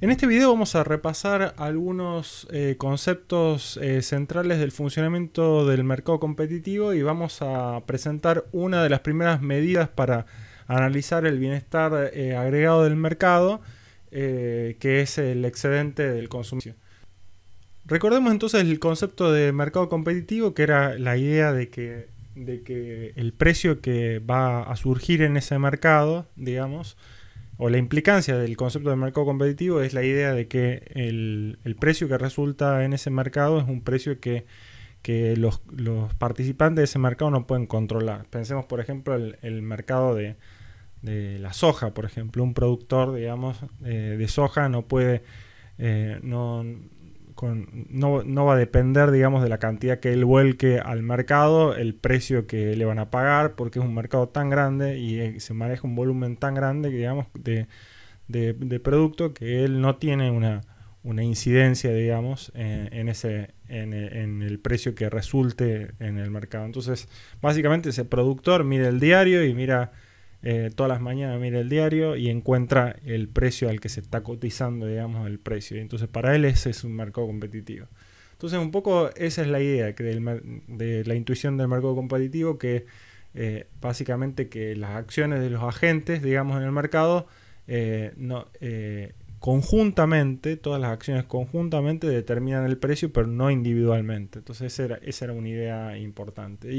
En este video vamos a repasar algunos conceptos centrales del funcionamiento del mercado competitivo y vamos a presentar una de las primeras medidas para analizar el bienestar agregado del mercado, que es el excedente del consumidor. Recordemos entonces el concepto de mercado competitivo, que era la idea de que el precio que va a surgir en ese mercado, digamos, o la implicancia del concepto de mercado competitivo es la idea de que el precio que resulta en ese mercado es un precio que los participantes de ese mercado no pueden controlar. Pensemos, por ejemplo, el mercado de la soja, por ejemplo. Un productor, digamos, de soja no puede, no va a depender, digamos, de la cantidad que él vuelque al mercado, el precio que le van a pagar, porque es un mercado tan grande y se maneja un volumen tan grande, digamos, de producto, que él no tiene una incidencia, digamos, en el precio que resulte en el mercado. Entonces, básicamente ese productor mira el diario y mira todas las mañanas, mira el diario y encuentra el precio al que se está cotizando, digamos, el precio. Entonces, para él ese es un mercado competitivo. Entonces, un poco esa es la idea de la intuición del mercado competitivo, que básicamente que las acciones de los agentes, digamos, en el mercado, conjuntamente, todas las acciones conjuntamente determinan el precio, pero no individualmente. Entonces, esa era una idea importante.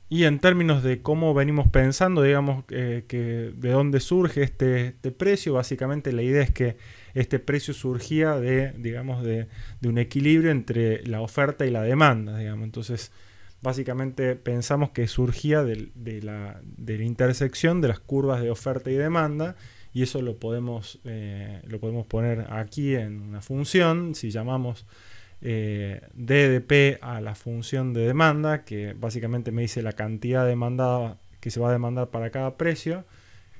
Y en términos de cómo venimos pensando, digamos, que de dónde surge este precio, básicamente la idea es que este precio surgía digamos, de un equilibrio entre la oferta y la demanda, digamos. Entonces, básicamente pensamos que surgía de la intersección de las curvas de oferta y demanda, y eso lo podemos poner aquí en una función. Si llamamos d de p a la función de demanda, que básicamente me dice la cantidad demandada que se va a demandar para cada precio,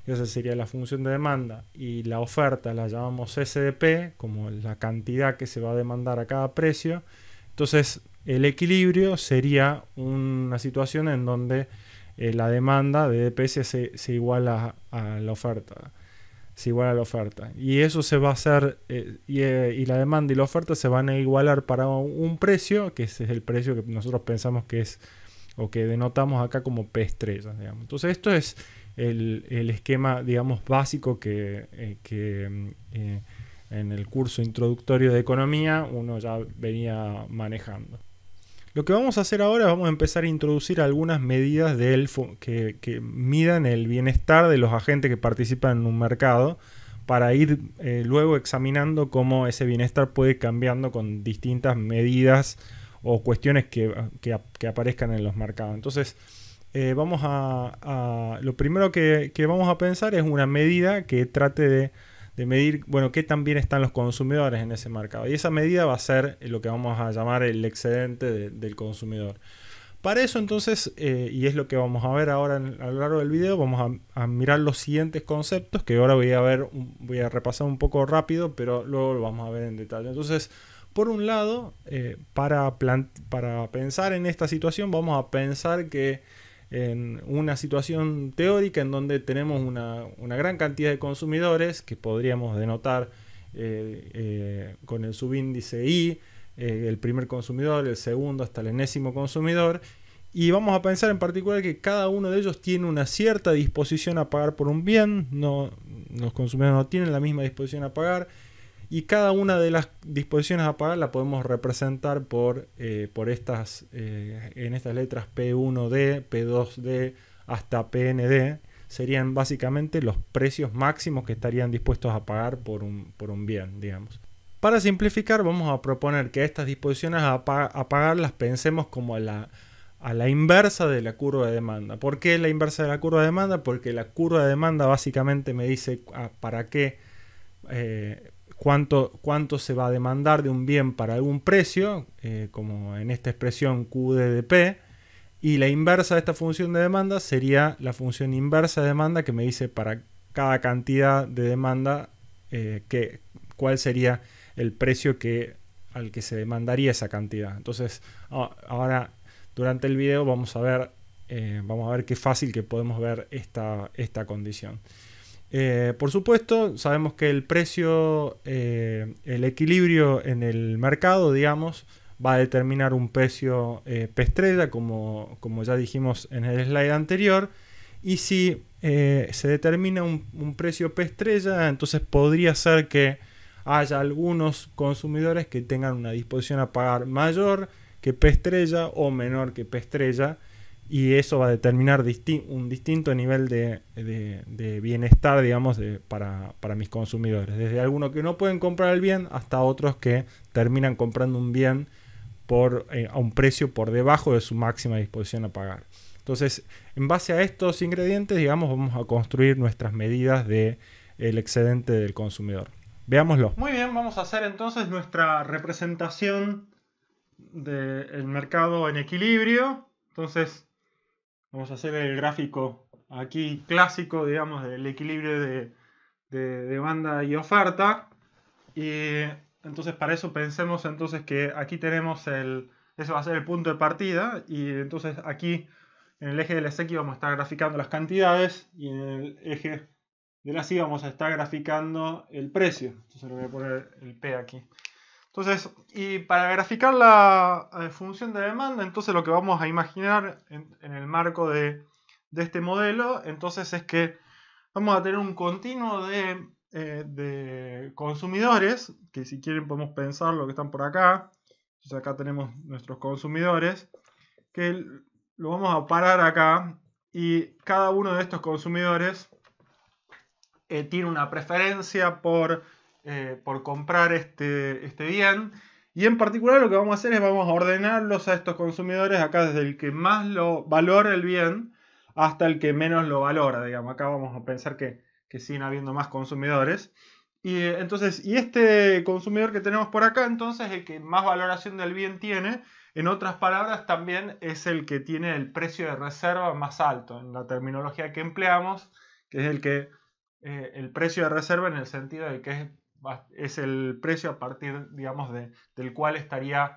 esa sería la función de demanda, y la oferta la llamamos s de p, como la cantidad que se va a demandar a cada precio. Entonces el equilibrio sería una situación en donde la demanda de dp se iguala a la oferta. Y eso se va a hacer, y la demanda y la oferta se van a igualar para un precio, que ese es el precio que nosotros pensamos que es, o que denotamos acá como P estrella, digamos. Entonces esto es el esquema, digamos, básico que en el curso introductorio de economía uno ya venía manejando. Lo que vamos a hacer ahora, vamos a empezar a introducir algunas medidas que midan el bienestar de los agentes que participan en un mercado, para ir luego examinando cómo ese bienestar puede ir cambiando con distintas medidas o cuestiones que aparezcan en los mercados. Entonces, lo primero que vamos a pensar es una medida que trate de medir, bueno, qué tan bien están los consumidores en ese mercado. Y esa medida va a ser lo que vamos a llamar el excedente del consumidor. Para eso entonces, y es lo que vamos a ver ahora a lo largo del video, vamos a mirar los siguientes conceptos, que ahora voy a repasar un poco rápido, pero luego lo vamos a ver en detalle. Entonces, por un lado, para pensar en esta situación, vamos a pensar que en una situación teórica en donde tenemos una gran cantidad de consumidores, que podríamos denotar con el subíndice I, el primer consumidor, el segundo hasta el enésimo consumidor, y vamos a pensar en particular que cada uno de ellos tiene una cierta disposición a pagar por un bien. Los consumidores no tienen la misma disposición a pagar, y cada una de las disposiciones a pagar la podemos representar por estas en estas letras P1D, P2D hasta PND. Serían básicamente los precios máximos que estarían dispuestos a pagar por un bien, digamos. Para simplificar, vamos a proponer que estas disposiciones a pagar las pensemos como a la inversa de la curva de demanda. ¿Por qué la inversa de la curva de demanda? Porque la curva de demanda básicamente me dice para qué, cuánto se va a demandar de un bien para algún precio, como en esta expresión QD de P, y la inversa de esta función de demanda sería la función inversa de demanda, que me dice para cada cantidad de demanda cuál sería el precio al que se demandaría esa cantidad. Entonces, ahora durante el video vamos a ver qué fácil que podemos ver esta condición. Por supuesto, sabemos que el precio, el equilibrio en el mercado, digamos, va a determinar un precio P estrella, como ya dijimos en el slide anterior. Y si se determina un precio P estrella, entonces podría ser que haya algunos consumidores que tengan una disposición a pagar mayor que P estrella o menor que P estrella, y eso va a determinar un distinto nivel de bienestar, digamos, para mis consumidores. Desde algunos que no pueden comprar el bien hasta otros que terminan comprando un bien a un precio por debajo de su máxima disposición a pagar. Entonces, en base a estos ingredientes, digamos, vamos a construir nuestras medidas del excedente del consumidor. Veámoslo. Muy bien, vamos a hacer entonces nuestra representación del mercado en equilibrio. Entonces, vamos a hacer el gráfico aquí clásico, digamos, del equilibrio de demanda y oferta. Y entonces para eso pensemos entonces que aquí tenemos ese va a ser el punto de partida. Y entonces aquí en el eje de la X vamos a estar graficando las cantidades y en el eje de la Y vamos a estar graficando el precio. Entonces le voy a poner el P aquí. Entonces, y para graficar la función de demanda, entonces lo que vamos a imaginar en el marco de este modelo, entonces es que vamos a tener un continuo de consumidores, que si quieren podemos pensar lo que están por acá. Entonces acá tenemos nuestros consumidores, que lo vamos a parar acá, y cada uno de estos consumidores tiene una preferencia por comprar este bien. Y en particular lo que vamos a hacer es vamos a ordenarlos a estos consumidores acá desde el que más lo valora el bien hasta el que menos lo valora, digamos. Acá vamos a pensar que siguen habiendo más consumidores. Y entonces, y este consumidor que tenemos por acá, entonces el que más valoración del bien tiene, en otras palabras, también es el que tiene el precio de reserva más alto, en la terminología que empleamos, que es el precio de reserva en el sentido de que es el precio a partir, digamos, del cual estaría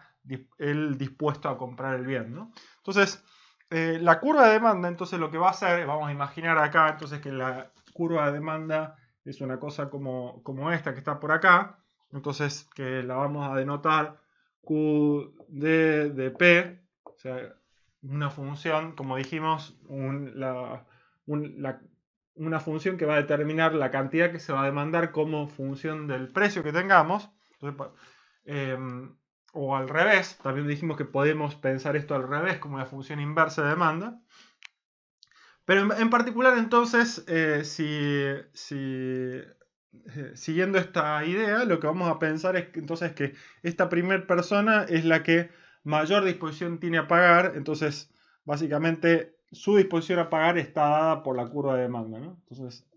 él dispuesto a comprar el bien, ¿no? Entonces, la curva de demanda, entonces lo que va a hacer, vamos a imaginar acá, entonces que la curva de demanda es una cosa como esta que está por acá, entonces que la vamos a denotar QD de P, o sea, una función, como dijimos, una función que va a determinar la cantidad que se va a demandar como función del precio que tengamos. Entonces, o al revés, también dijimos que podemos pensar esto al revés como una función inversa de demanda. Pero en particular entonces, siguiendo esta idea, lo que vamos a pensar es que, entonces, que esta primera persona es la que mayor disposición tiene a pagar. Entonces, básicamente, su disposición a pagar está dada por la curva de demanda, ¿no? Entonces,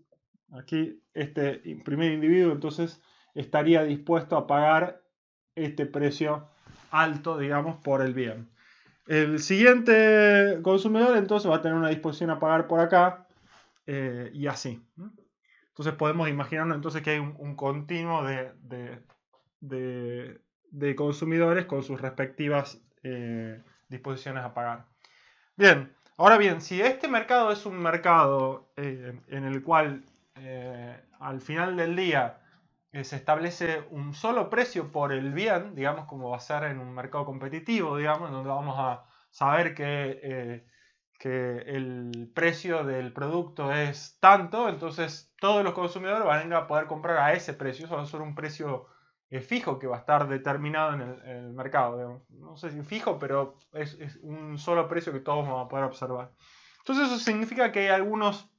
aquí este primer individuo entonces estaría dispuesto a pagar este precio alto, digamos, por el bien. El siguiente consumidor entonces va a tener una disposición a pagar por acá, y así, ¿no? Entonces podemos imaginarnos entonces que hay un continuo de consumidores con sus respectivas disposiciones a pagar. Bien, ahora bien, si este mercado es un mercado en el cual al final del día se establece un solo precio por el bien, digamos, como va a ser en un mercado competitivo, digamos, donde vamos a saber que el precio del producto es tanto, entonces todos los consumidores van a ir a poder comprar a ese precio. Eso va a ser un precio fijo que va a estar determinado en el mercado, digamos. No sé si fijo, pero es un solo precio que todos vamos a poder observar. Entonces eso significa que hay algunos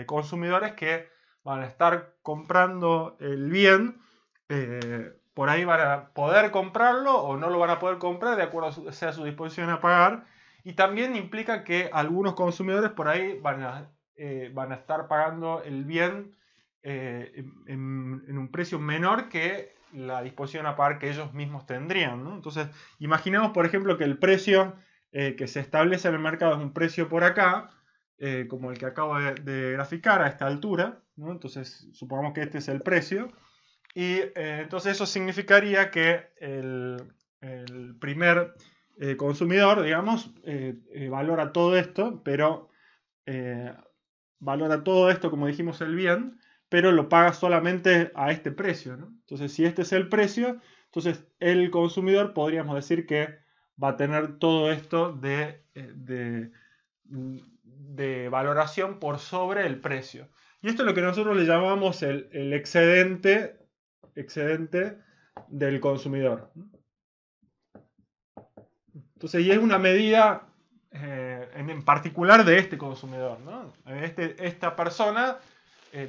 consumidores que van a estar comprando el bien, por ahí van a poder comprarlo o no lo van a poder comprar de acuerdo a su disposición a pagar. Y también implica que algunos consumidores por ahí van a estar pagando el bien en un precio menor que la disposición a pagar que ellos mismos tendrían, ¿no? Entonces, imaginemos, por ejemplo, que el precio que se establece en el mercado es un precio por acá, como el que acabo de graficar a esta altura, ¿no? Entonces, supongamos que este es el precio. Y entonces eso significaría que el primer consumidor, digamos, valora todo esto, pero valora todo esto, como dijimos, el bien, pero lo paga solamente a este precio, ¿no? Entonces, si este es el precio, entonces el consumidor podríamos decir que va a tener todo esto de valoración por sobre el precio. Y esto es lo que nosotros le llamamos el excedente del consumidor. Entonces, y es una medida en particular de este consumidor, ¿no? Esta persona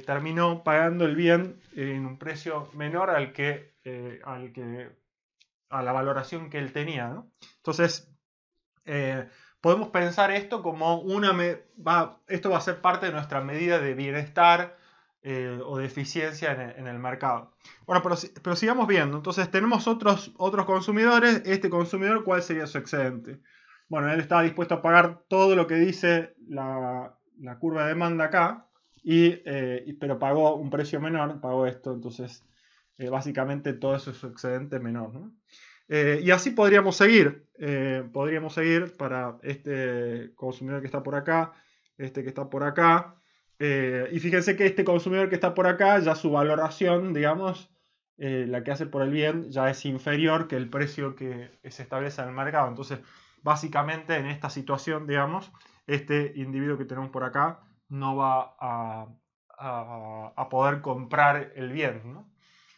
terminó pagando el bien en un precio menor a la valoración que él tenía, ¿no? Entonces, podemos pensar esto como esto va a ser parte de nuestra medida de bienestar o de eficiencia en el mercado. Bueno, pero sigamos viendo. Entonces tenemos otros consumidores. Este consumidor, ¿cuál sería su excedente? Bueno, él está dispuesto a pagar todo lo que dice la curva de demanda acá, pero pagó un precio menor, pagó esto. Entonces, básicamente todo eso es su excedente menor, ¿no? Y así podríamos seguir. Podríamos seguir para este consumidor que está por acá, este que está por acá. Y fíjense que este consumidor que está por acá, ya su valoración, digamos, la que hace por el bien, ya es inferior que el precio que se establece en el mercado. Entonces, básicamente en esta situación, digamos, este individuo que tenemos por acá no va a poder comprar el bien, ¿no?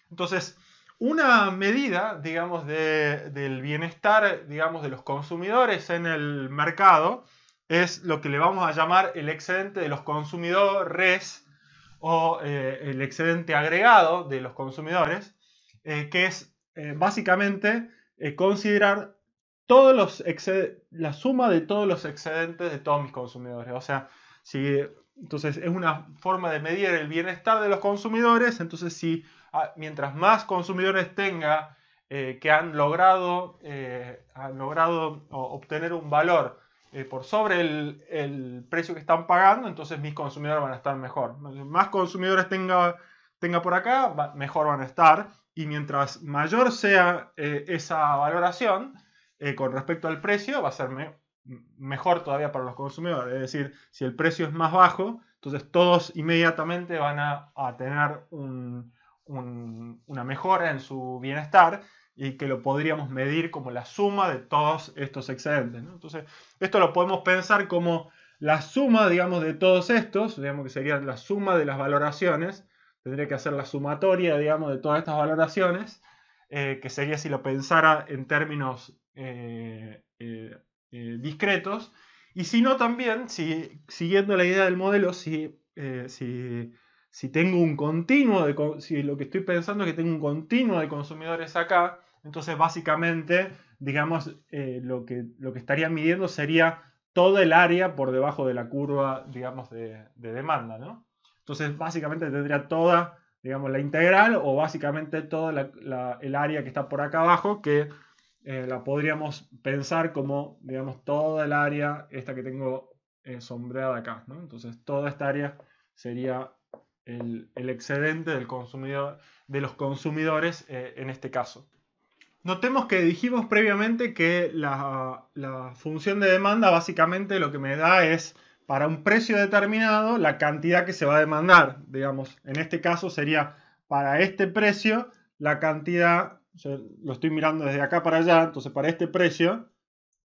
Entonces, una medida, digamos, del bienestar, digamos, de los consumidores en el mercado es lo que le vamos a llamar el excedente de los consumidores o el excedente agregado de los consumidores, que es básicamente considerar la suma de todos los excedentes de todos mis consumidores. O sea, entonces es una forma de medir el bienestar de los consumidores. Entonces, mientras más consumidores tenga que han logrado obtener un valor por sobre el precio que están pagando, entonces mis consumidores van a estar mejor. Más consumidores tenga por acá, mejor van a estar. Y mientras mayor sea esa valoración con respecto al precio, va a ser mejor todavía para los consumidores. Es decir, si el precio es más bajo, entonces todos inmediatamente van a tener una mejora en su bienestar, y que lo podríamos medir como la suma de todos estos excedentes, ¿no? Entonces, esto lo podemos pensar como la suma, digamos, de todos estos, digamos que sería la suma de las valoraciones. Tendría que hacer la sumatoria, digamos, de todas estas valoraciones, que sería, si lo pensara en términos discretos. Y si no, también, siguiendo la idea del modelo, si tengo un continuo, si lo que estoy pensando es que tengo un continuo de consumidores acá, entonces básicamente, digamos, lo que estaría midiendo sería todo el área por debajo de la curva, digamos, de demanda, ¿no? Entonces básicamente tendría toda, digamos, la integral, o básicamente toda el área que está por acá abajo, que la podríamos pensar como, digamos, toda el área esta que tengo sombreada acá, ¿no? Entonces toda esta área sería el excedente del consumidor, de los consumidores en este caso. Notemos que dijimos previamente que la función de demanda básicamente lo que me da es, para un precio determinado, la cantidad que se va a demandar. Digamos, en este caso sería para este precio la cantidad, yo lo estoy mirando desde acá para allá, entonces para este precio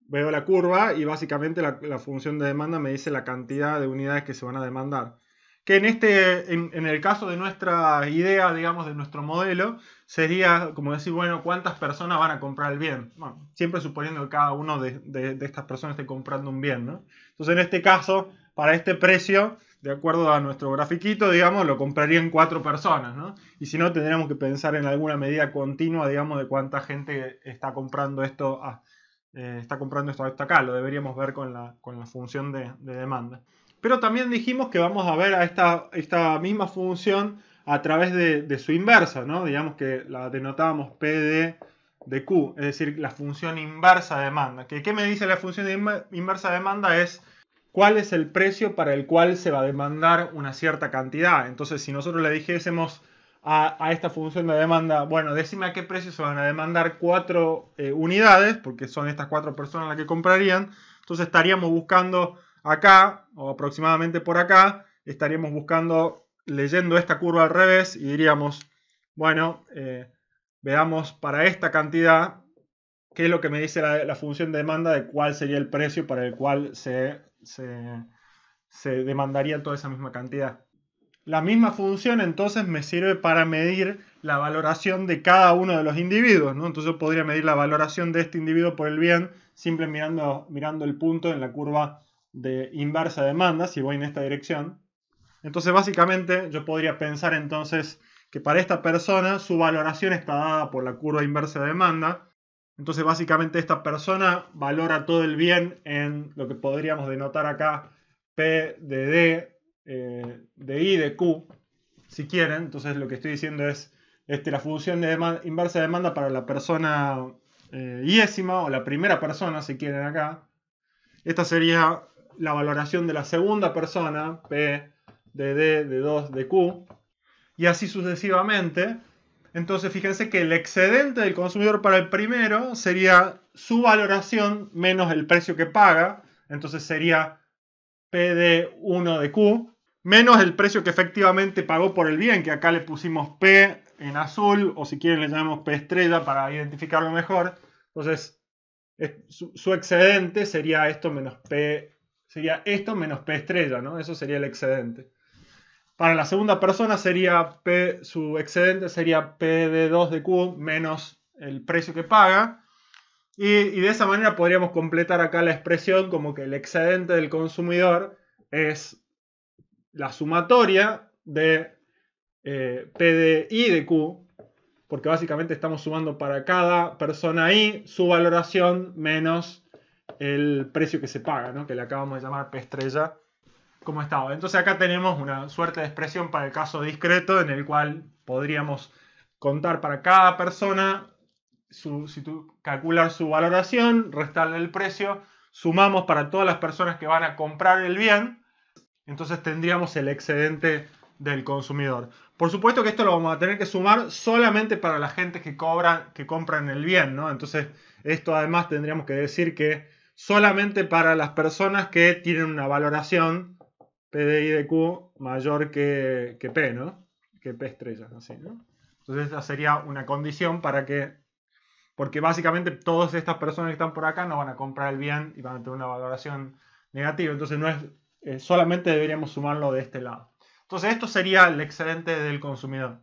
veo la curva y básicamente la función de demanda me dice la cantidad de unidades que se van a demandar. Que en el caso de nuestra idea, digamos, de nuestro modelo, sería como decir, bueno, ¿cuántas personas van a comprar el bien? Bueno, siempre suponiendo que cada uno de estas personas esté comprando un bien, ¿no? Entonces, en este caso, para este precio, de acuerdo a nuestro grafiquito, digamos, lo comprarían 4 personas, ¿no? Y si no, tendríamos que pensar en alguna medida continua, digamos, de cuánta gente está comprando esto hasta acá. Lo deberíamos ver con la función de demanda. Pero también dijimos que vamos a ver a esta misma función a través de su inversa, ¿no? Digamos que la denotábamos P de Q, es decir, la función inversa de demanda. ¿Qué me dice la función inversa de demanda? Es cuál es el precio para el cual se va a demandar una cierta cantidad. Entonces, si nosotros le dijésemos a esta función de demanda, bueno, decime a qué precio se van a demandar 4 unidades, porque son estas 4 personas las que comprarían, entonces estaríamos buscando acá, o aproximadamente por acá, estaríamos buscando, leyendo esta curva al revés y diríamos, bueno, veamos para esta cantidad qué es lo que me dice la función de demanda de cuál sería el precio para el cual se demandaría toda esa misma cantidad. La misma función entonces me sirve para medir la valoración de cada uno de los individuos, ¿no? Entonces yo podría medir la valoración de este individuo por el bien simplemente mirando el punto en la curva de inversa de demanda, si voy en esta dirección. Entonces básicamente yo podría pensar entonces que para esta persona su valoración está dada por la curva inversa de demanda. Entonces básicamente esta persona valora todo el bien en lo que podríamos denotar acá P de D, de I de Q, si quieren. Entonces lo que estoy diciendo es la función de inversa de demanda para la persona iésima o la primera persona, si quieren acá. Esta sería la valoración de la segunda persona, P de D, de 2, de Q, y así sucesivamente. Entonces fíjense que el excedente del consumidor para el primero sería su valoración menos el precio que paga. Entonces sería P de 1 de Q menos el precio que efectivamente pagó por el bien, que acá le pusimos P en azul, o si quieren le llamamos P estrella para identificarlo mejor. Entonces su excedente sería esto menos P estrella, ¿no? Eso sería el excedente. Para la segunda persona sería su excedente sería P de 2 de Q menos el precio que paga. Y de esa manera podríamos completar acá la expresión como que el excedente del consumidor es la sumatoria de P de I de Q, porque básicamente estamos sumando para cada persona I su valoración menos el precio que se paga, ¿no? Que le acabamos de llamar P estrella como estaba. Entonces acá tenemos una suerte de expresión para el caso discreto en el cual podríamos contar para cada persona, si tú calcular su valoración, restarle el precio, sumamos para todas las personas que van a comprar el bien, entonces tendríamos el excedente del consumidor. Por supuesto que esto lo vamos a tener que sumar solamente para la gente que compran el bien, ¿no? Entonces esto además tendríamos que decir que solamente para las personas que tienen una valoración P de I de Q mayor que P, ¿no? Que P estrella, así, ¿no? Entonces esa sería una condición para que, porque básicamente todas estas personas que están por acá no van a comprar el bien y van a tener una valoración negativa, entonces no es, solamente deberíamos sumarlo de este lado. Entonces esto sería el excedente del consumidor.